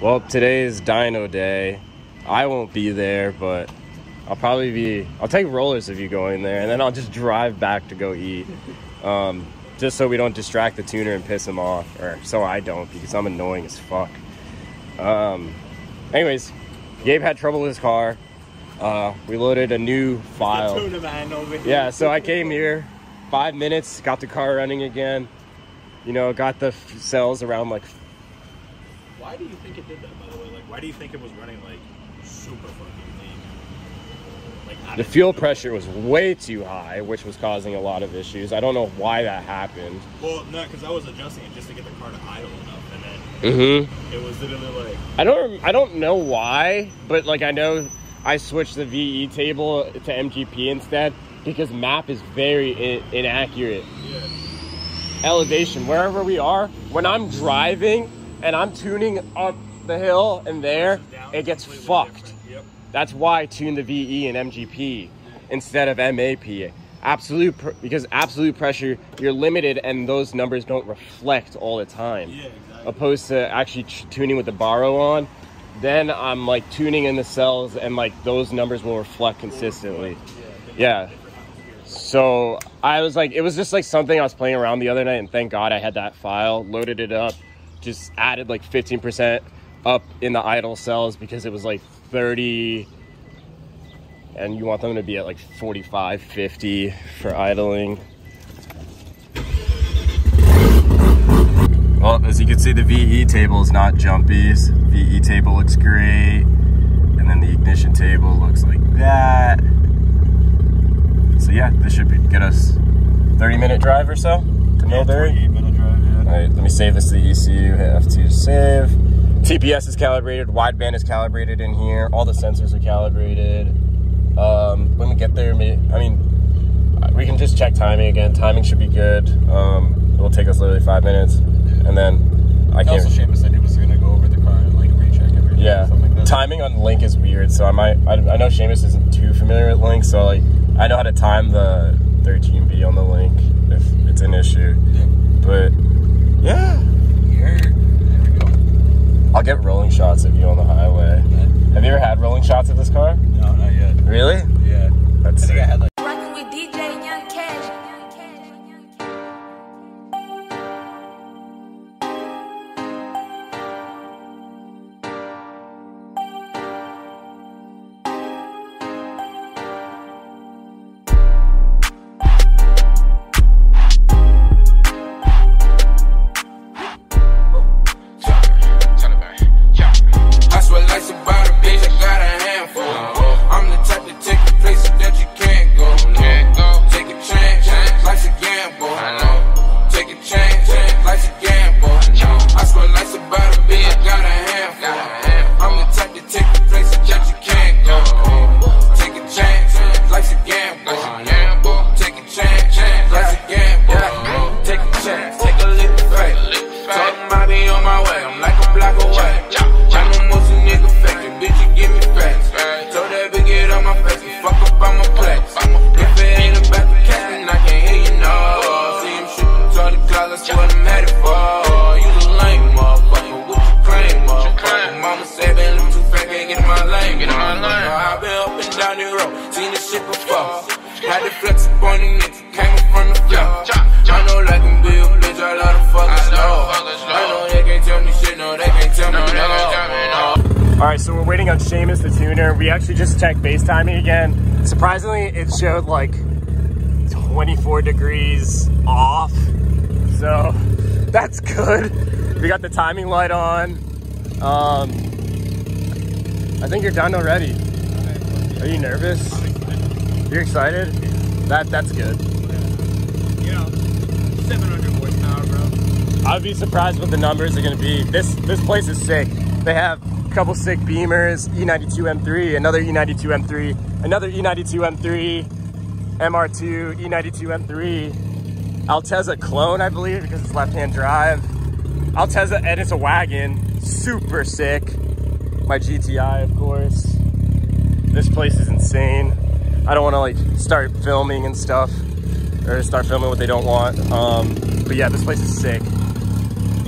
Well, today is Dyno day. I won't be there, but I'll take rollers of you going there, and then I'll just drive back to go eat. Just so we don't distract the tuner and piss him off, or so I don't, because I'm annoying as fuck. Anyways, Gabe had trouble with his car. We loaded a new file. The tuna man over here. Yeah, so I came here, 5 minutes, got the car running again. You know, got the cells around like. Why do you think it did that, by the way? Like, why do you think it was running like super fucking lean? Like, the fuel pressure was way too high, which was causing a lot of issues. I don't know why that happened. Well, no, because I was adjusting it just to get the car to idle enough, and then it was literally like. I don't know why, but like I know I switched the VE table to MGP instead because map is very inaccurate. Yeah. Elevation, wherever we are, when I'm driving and I'm tuning up the hill and there, it gets fucked. Yep. That's why I tune the VE and MGP instead of MAP. Because absolute pressure, you're limited and those numbers don't reflect all the time. Yeah, exactly. Opposed to actually tuning with the baro on, then I'm like tuning in the cells and like those numbers will reflect consistently. Yeah. So I was like, it was just like something I was playing around the other night, and thank God I had that file, loaded it up, just added like 15% up in the idle cells because it was like 30 and you want them to be at like 45, 50 for idling. Well, as you can see, the VE table is not jumpy. VE table looks great. And then the ignition table looks like that. So yeah, this should get us 30-minute drive or so to Millbury. 28-minute drive, yeah. All right, let me save this to the ECU, hit F2 to save. TPS is calibrated, wideband is calibrated in here. All the sensors are calibrated. When we get there, we can just check timing again. Timing should be good. It will take us literally 5 minutes. And then I can't. Also, Seamus said he was going to go over the car and like recheck everything. Yeah, like that. Timing on Link is weird, so I know Seamus isn't too familiar with Link, so like I know how to time the 13B on the Link if it's an issue. Yeah. But yeah. There we go. I'll get rolling shots of you on the highway. Yeah. Have you ever had rolling shots of this car? No, not yet. Really? Yeah. That's I think I had like. Rocking with DJ Young Cash. Alright, so we're waiting on Seamus the tuner. We actually just checked base timing again. Surprisingly, it showed like 24 degrees off. So that's good. We got the timing light on. I think you're done already. Are you nervous? You're excited? That's good. You know, 700 horsepower, bro. I'd be surprised what the numbers are gonna be. This place is sick. They have a couple sick Beamers, E92 M3, another E92 M3, another E92 M3, MR2, E92 M3, Altezza clone, I believe, because it's left-hand drive. Altezza, and it's a wagon, super sick. My GTI, of course. This place is insane. I don't want to like start filming and stuff, or start filming what they don't want. But yeah, this place is sick.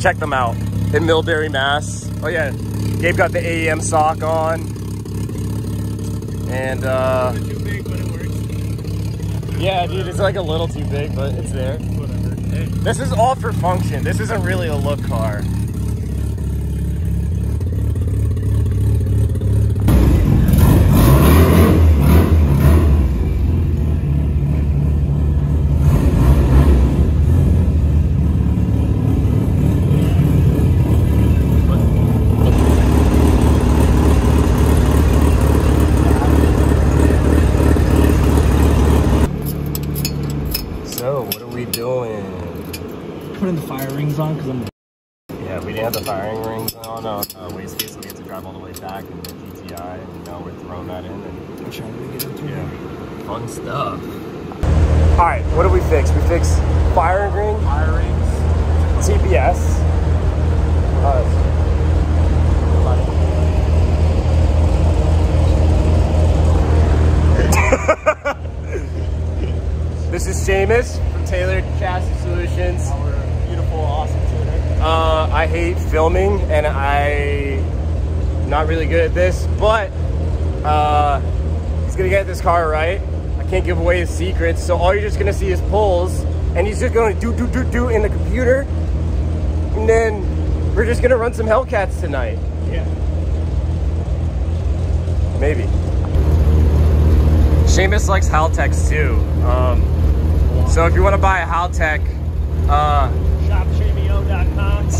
Check them out. in Millbury, Mass. Oh yeah, Gabe got the AEM sock on. And Too big, but it works. yeah, dude, it's like a little too big, but it's there. Whatever. Hey. This is all for function. This isn't really a look car. Putting the fire rings on because I'm. Yeah, we didn't have the firing rings on Wastegates, so we had to drive all the way back in the GTI, and now we're throwing that in. And Which one did we get into? yeah, fun stuff. All right, what did we fix? We fixed firing ring, TPS. This is Seamus from Tailored Chassis Solutions. Our beautiful, awesome tuner. I hate filming, and I'm not really good at this, but he's gonna get this car right. I can't give away his secrets, so all you're just gonna see is pulls, and he's just gonna do in the computer, and then we're just gonna run some Hellcats tonight. Yeah. Maybe. Seamus likes Haltecs too. So if you want to buy a Haltec, ShopShamio.com.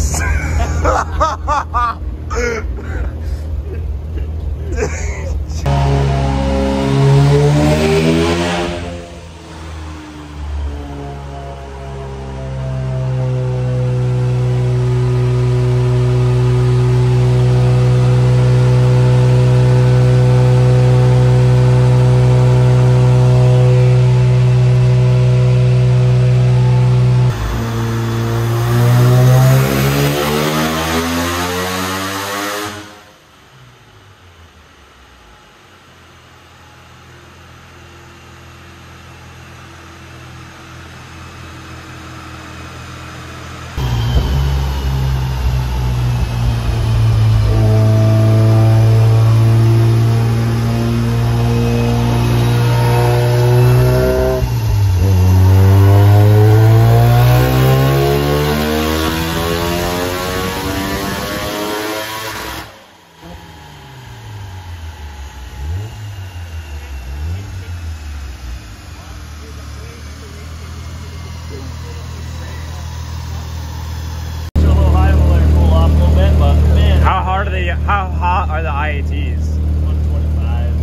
How hot are the IATs?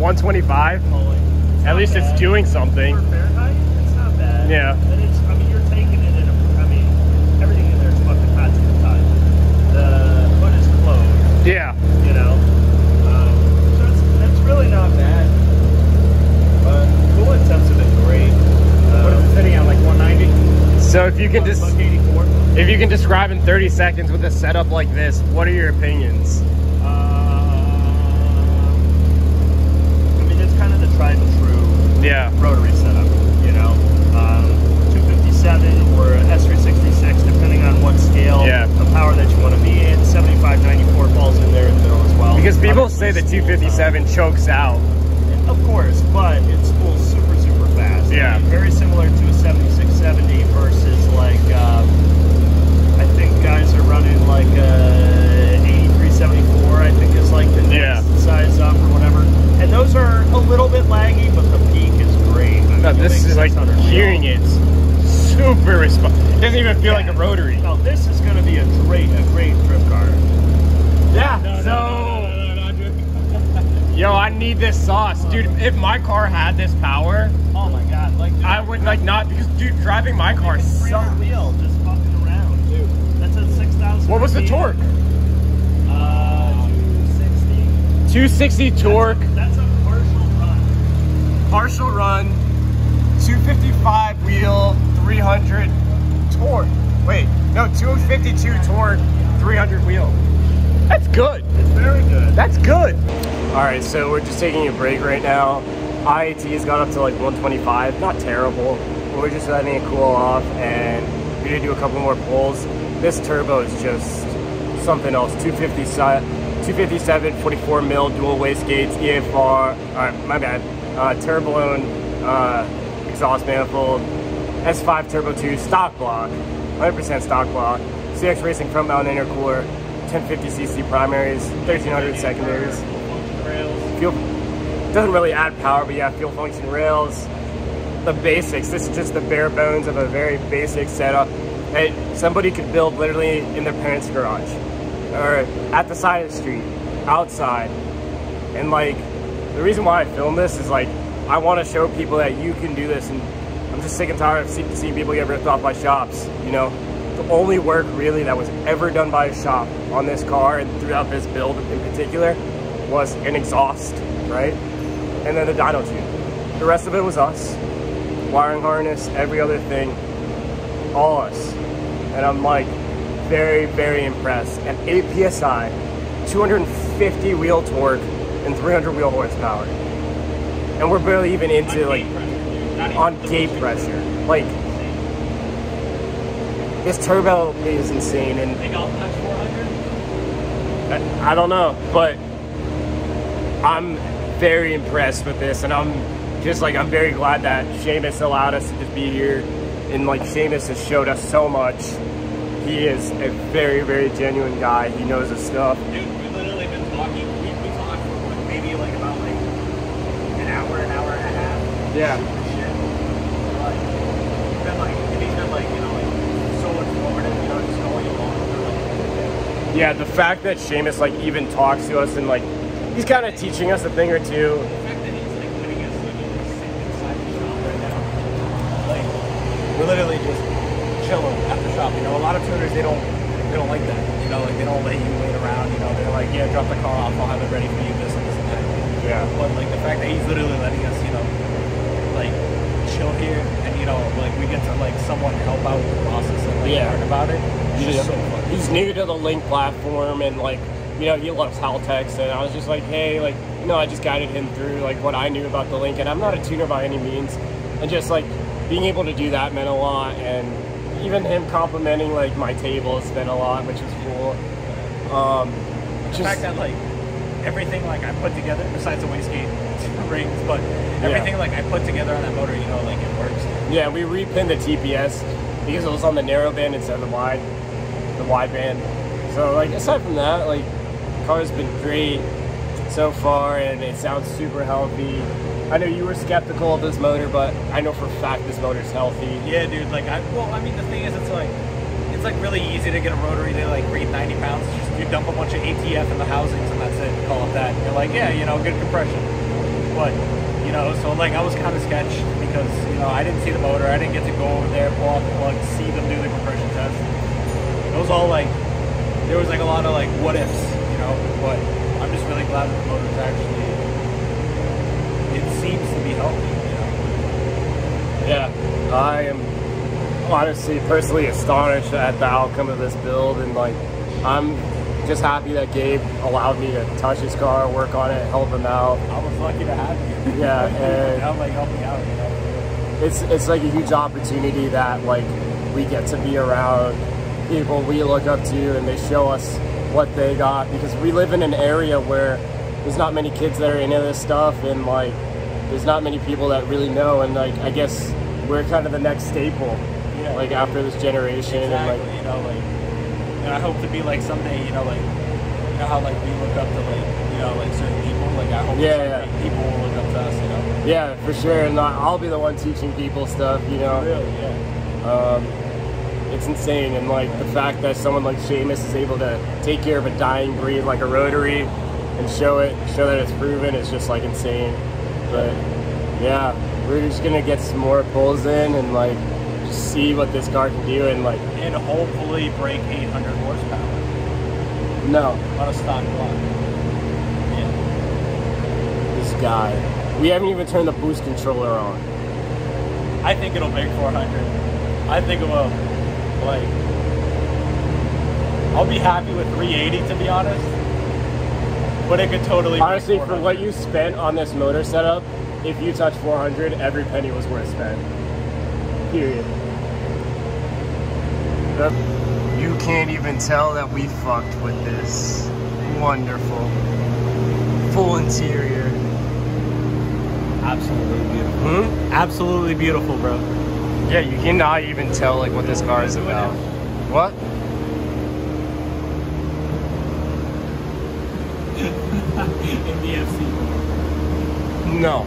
125. 125? At least it's doing something. For Fahrenheit, it's not bad. Yeah. And it's, I mean, you're taking it in a, I mean, everything in there is fucking hot to the touch. The hood is closed. Yeah. You know? So it's really not bad. But coolant temps have been great. What is it sitting at, like 190? So if you can just... 184? If you can describe in 30 seconds with a setup like this, what are your opinions? I mean, it's kind of the tried and true rotary setup, you know? 257 or S366, depending on what scale of power that you want to be in. 7594 falls in there in the middle as well. Because people say the 257 chokes out. Of course, but it spools super, super fast. Yeah. I mean, very similar to a 7670 versus like... I think guys are running like 8374, I think is like the next size up or whatever. And those are a little bit laggy, but the peak is great. I No, mean, this is like hearing it super responsive. It doesn't even feel like a rotary. No, this is going to be a great drift car. Yeah, yo, I need this sauce. Dude, if my car had this power, oh my god, like I would like not, because dude, driving my car sucks. Wheel just fucking around, dude. That's at 6,000. What was the torque? 260. 260 torque. That's a partial run. Partial run, 255 wheel, 300 torque. Wait, no, 252 torque, 300 wheel. That's good. It's very good. That's good. All right, so we're just taking a break right now. IAT has got up to like 125, not terrible. We're just letting it cool off, and we're gonna do a couple more pulls. This turbo is just something else. 257 44 mil dual wastegates, EFR, my bad, turboloan exhaust manifold, S5 Turbo 2 stock block, 100% stock block, CX Racing front mount intercooler, 1050cc primaries, 1300 secondaries. Fuel doesn't really add power, but yeah, fuel function rails. The basics. This is just the bare bones of a very basic setup that somebody could build literally in their parents' garage or at the side of the street, outside. And like, the reason why I film this is like, I want to show people that you can do this, and I'm just sick and tired of seeing people get ripped off by shops, you know? The only work really that was ever done by a shop on this car and throughout this build in particular was an exhaust, right? And then the dyno tube. The rest of it was us. Wiring harness, every other thing, all us. And I'm like very, very impressed. At 8 PSI, 250 wheel torque, and 300 wheel horsepower. And we're barely even into like, on gate pressure. Like, this turbo is insane. And I don't know, but I'm very impressed with this, and I'm very glad that Seamus allowed us to just be here, and like Seamus has showed us so much. He is a very, very genuine guy. He knows his stuff. Dude, we literally been talking. We talked for what, maybe like about like an hour and a half. Yeah. Shit. Like, he's been like, you know, like so informative, you know, just going along for like. Yeah, the fact that Seamus like even talks to us and like he's kind of teaching us a thing or two. We're literally just chilling at the shop. You know, a lot of tuners, they don't like that. You know, like they don't let you wait around. You know, they're like, yeah, drop the car off, I'll have it ready for you, this and this and that. Yeah. But like the fact that he's literally letting us, you know, like chill here, and you know, like we get to like somewhat help out with the process and like learn about it. It's just so fun. He's new to the Link platform, and like, you know, he loves Haltex, and I was just like, hey, like, you know, I just guided him through like what I knew about the Link, and I'm not a tuner by any means, and just like being able to do that meant a lot, and even him complimenting like my tables meant a lot, which was cool. The fact that like everything like I put together, besides the wastegate rings, but everything like I put together on that motor, you know, like it works. Yeah, we repinned the TPS because it was on the narrow band instead of the wide band. So like aside from that, like the car's been great so far, and it sounds super healthy. I know you were skeptical of this motor, but I know for a fact this motor's healthy. Yeah, dude. Like, I mean, the thing is, it's like really easy to get a rotary that like breathe 90 pounds. Just you dump a bunch of ATF in the housings, and that's it. Call it that. And you're like, yeah, you know, good compression. But you know, so like I was kind of sketched because you know I didn't see the motor. I didn't get to go over there, pull out the plug, see them do the compression test. It was all like there was like a lot of like what ifs, you know. But I'm just really glad that the motor's actually. It seems to be healthy, you know? Yeah, I am honestly personally astonished at the outcome of this build, and like I'm just happy that Gabe allowed me to touch his car, work on it, help him out. I was lucky to have you. Yeah, and I'm like helping out, you know? It's like a huge opportunity that like we get to be around people we look up to, and they show us what they got, because we live in an area where there's not many kids that are into this stuff, and like there's not many people that really know, and like I guess we're kind of the next staple, like after this generation. Exactly, and like, you know, like, and I hope to be like someday, you know, like, you know how like we look up to like, you know, like certain people, like I hope people will look up to us, you know. Yeah, for sure, and I'll be the one teaching people stuff, you know. Really, yeah. It's insane, and like the fact that someone like Seamus is able to take care of a dying breed like a rotary and show that it's proven, it's just like insane. But yeah, we're just gonna get some more pulls in and like just see what this car can do, and like hopefully break 800 horsepower. No, on a stock block. Yeah. This guy. We haven't even turned the boost controller on. I think it'll make 400. I think it will. Like, I'll be happy with 380 to be honest. But it could totally. Honestly, for what you spent on this motor setup, if you touch 400, every penny was worth spent. Period. You can't even tell that we fucked with this. Wonderful. Full interior. Absolutely beautiful. Absolutely beautiful, bro. Yeah, you cannot even tell like what this car is about. What? MDFC. No.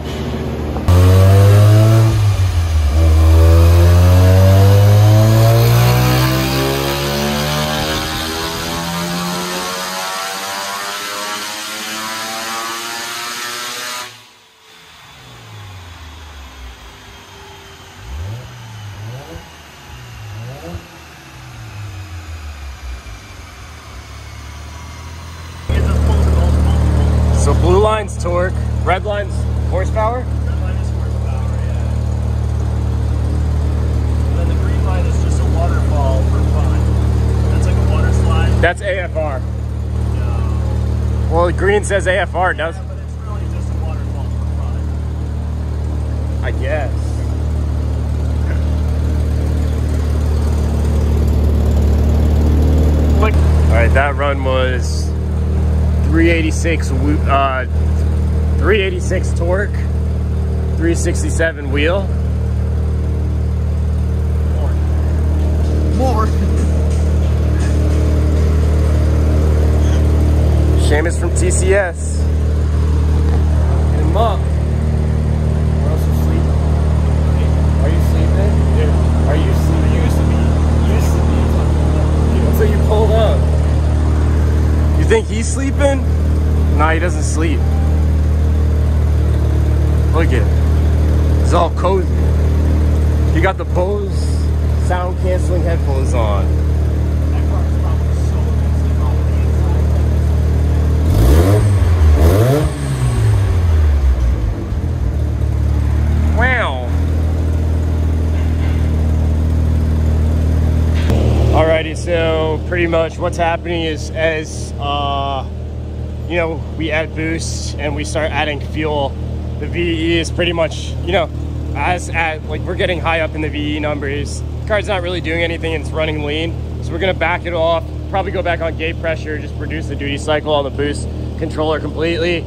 So blue line's torque, red line's horsepower? Red line is horsepower, yeah. And then the green line is just a waterfall for fun. That's like a water slide. That's AFR. No. Well, the green says AFR, does? Yeah, but it's really just a waterfall for fun. I guess. Like, All right, that run was 386 torque, 367 wheel. more. Seamus from TCS. Get him up. Or else you're sleeping. Are you sleeping? Yeah. Are you sleeping? Used to be. Until you pulled up. You think he's sleeping? Nah, he doesn't sleep. Look at it. He's all cozy. He got the Bose sound canceling headphones on. That car is probably so amazing on the inside. Wow. Alrighty, so pretty much what's happening is as you know, we add boost and we start adding fuel, the VE is pretty much, you know, like we're getting high up in the VE numbers. The car's not really doing anything and it's running lean. So we're gonna back it off, probably go back on gate pressure, just reduce the duty cycle on the boost controller completely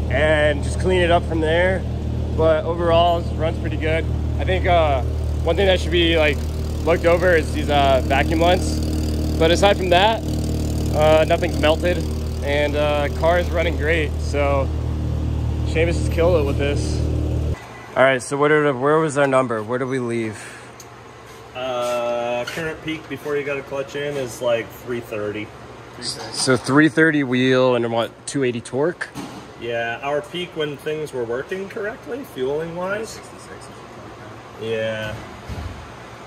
and just clean it up from there. But overall, it runs pretty good. I think one thing that should be like looked over is these vacuum lines. But aside from that, nothing's melted and car is running great. So Seamus has killed it with this. All right, so where was our number? Where did we leave? Current peak before you got a clutch in is like 330. So 330 wheel and what, 280 torque? Yeah, our peak when things were working correctly, fueling wise. 66. Yeah.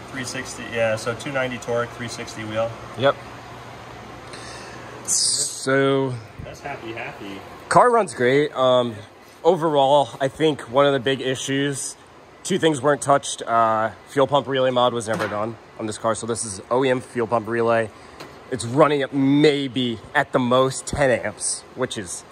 360, yeah, so 290 torque, 360 wheel. Yep. So That's happy. car runs great. Overall, I think one of the big issues, two things weren't touched. Fuel pump relay mod was never done on this car. So this is OEM fuel pump relay. It's running at maybe at the most 10 amps, which is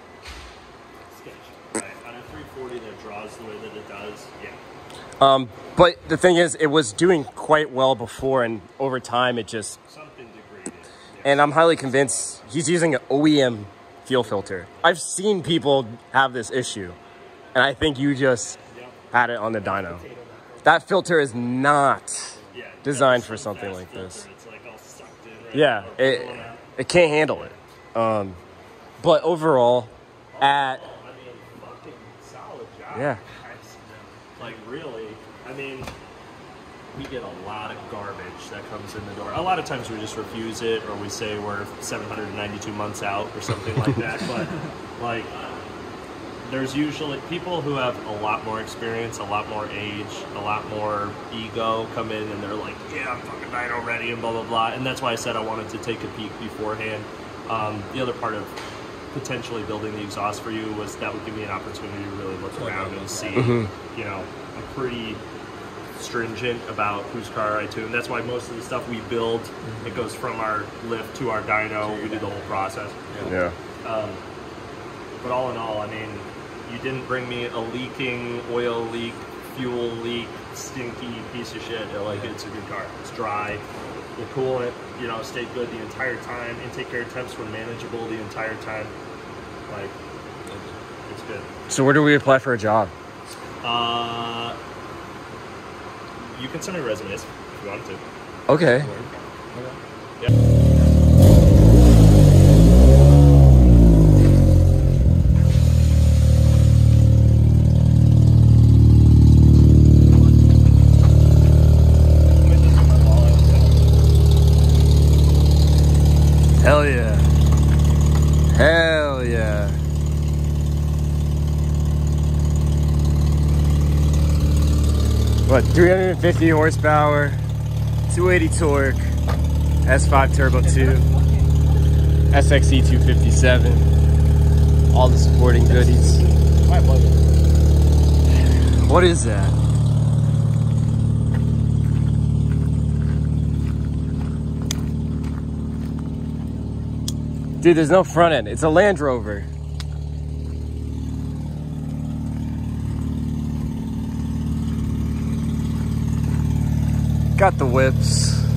Sketch. Right. On a 340 that draws the way that it does, yeah. but the thing is, it was doing quite well before, and over time, it just... Something degraded. Yeah. And I'm highly convinced he's using an OEM fuel filter. I've seen people have this issue, and I think you just had it on the dyno. That filter is not designed for something like this. It's like all sucked in, right? Yeah, it can't handle it. But overall, fucking solid job. Yeah. Like really, I mean, we get a lot of garbage that comes in the door. A lot of times we just refuse it, or we say we're 792 months out or something like that. But like, there's usually people who have a lot more experience, a lot more age, a lot more ego come in and they're like, yeah, I'm fucking dyno ready and blah, blah, blah. And that's why I said I wanted to take a peek beforehand. The other part of potentially building the exhaust for you was that would give me an opportunity to really look around and see, you know, I'm pretty stringent about whose car I tune. That's why most of the stuff we build, it goes from our lift to our dyno. We do the whole process. yeah. But all in all, I mean, you didn't bring me a leaking oil leak, fuel leak, stinky piece of shit. Like, it's a good car. It's dry. The coolant, you know, stayed good the entire time. Intake air temps were manageable the entire time. Like, it's good. So where do we apply for a job? You can send me resumes if you want to. Okay. Yeah. Hell yeah. Hell yeah. What, 350 horsepower, 280 torque, S5 Turbo 2, SXE 257, all the supporting goodies. My pleasure. What is that? Dude, there's no front end. It's a Land Rover. Got the whips.